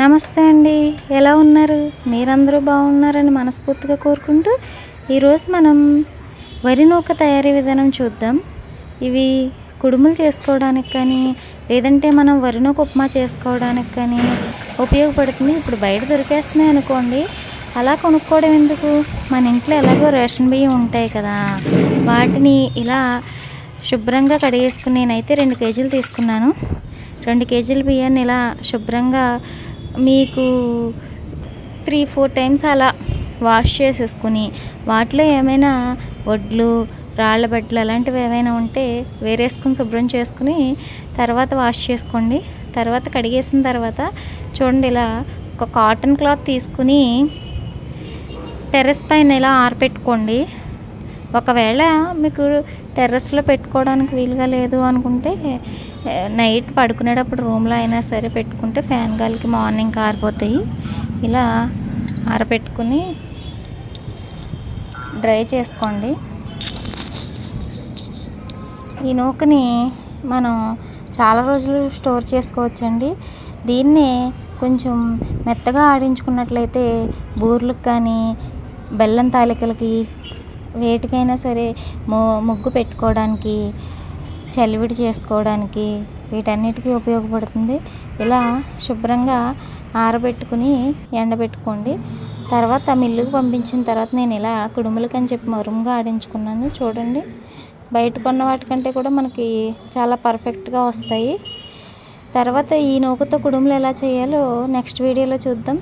నమస్తే అండి. ఎలా ఉన్నారు? మీరందరూ బాగున్నారని మనస్ఫూర్తిగా కోరుకుంటూ, ఈరోజు మనం వరి నూక తయారీ విధానం చూద్దాం. ఇవి కుడుములు చేసుకోవడానికి కానీ, లేదంటే మనం వరి నూక ఉప్మా చేసుకోవడానికి కానీ ఉపయోగపడుతుంది. ఇప్పుడు బయట దొరికేస్తున్నాయి అనుకోండి, అలా కొనుక్కోవడం ఎందుకు? మన ఇంట్లో ఎలాగో రేషన్ బియ్యం ఉంటాయి కదా, వాటిని ఇలా శుభ్రంగా కడిగేసుకుని, నేనైతే 2 కేజీలు తీసుకున్నాను. 2 కేజీల బియ్యాన్ని ఇలా శుభ్రంగా మీకు 3-4 టైమ్స్ అలా వాష్ చేసేసుకుని, వాటిలో ఏమైనా వడ్లు, రాళ్ళ బట్టలు అలాంటివి ఏమైనా ఉంటే వేరేసుకుని శుభ్రం చేసుకుని తర్వాత వాష్ చేసుకోండి. తర్వాత కడిగేసిన తర్వాత చూడండి, ఇలా ఒక కాటన్ క్లాత్ తీసుకుని టెర్రస్ పైన ఇలా ఆరపెట్టుకోండి. ఒకవేళ మీకు టెర్రస్లో పెట్టుకోవడానికి వీలుగా లేదు అనుకుంటే, నైట్ పడుకునేటప్పుడు రూమ్లో అయినా సరే పెట్టుకుంటే ఫ్యాన్ గాలికి మార్నింగ్ ఆరిపోతాయి. ఇలా ఆరబెట్టుకుని డ్రై చేసుకోండి. ఈ నూకని మనం చాలా రోజులు స్టోర్ చేసుకోవచ్చండి. దీన్నే కొంచెం మెత్తగా ఆడించుకున్నట్లయితే బూర్లకు కానీ, బెల్లం తాలికలకి, వేటికైనా సరే ముగ్గు పెట్టుకోవడానికి, చలివిడి చేసుకోవడానికి, వీటన్నిటికీ ఉపయోగపడుతుంది. ఇలా శుభ్రంగా ఆరబెట్టుకుని ఎండబెట్టుకోండి. తర్వాత మిల్లుకు పంపించిన తర్వాత నేను ఇలా కుడుములకి అని చెప్పి మరుముగా ఆడించుకున్నాను. చూడండి, బయట కొన్న వాటికంటే కూడా మనకి చాలా పర్ఫెక్ట్గా వస్తాయి. తర్వాత ఈ నూకతో కుడుములు ఎలా చేయాలో నెక్స్ట్ వీడియోలో చూద్దాం.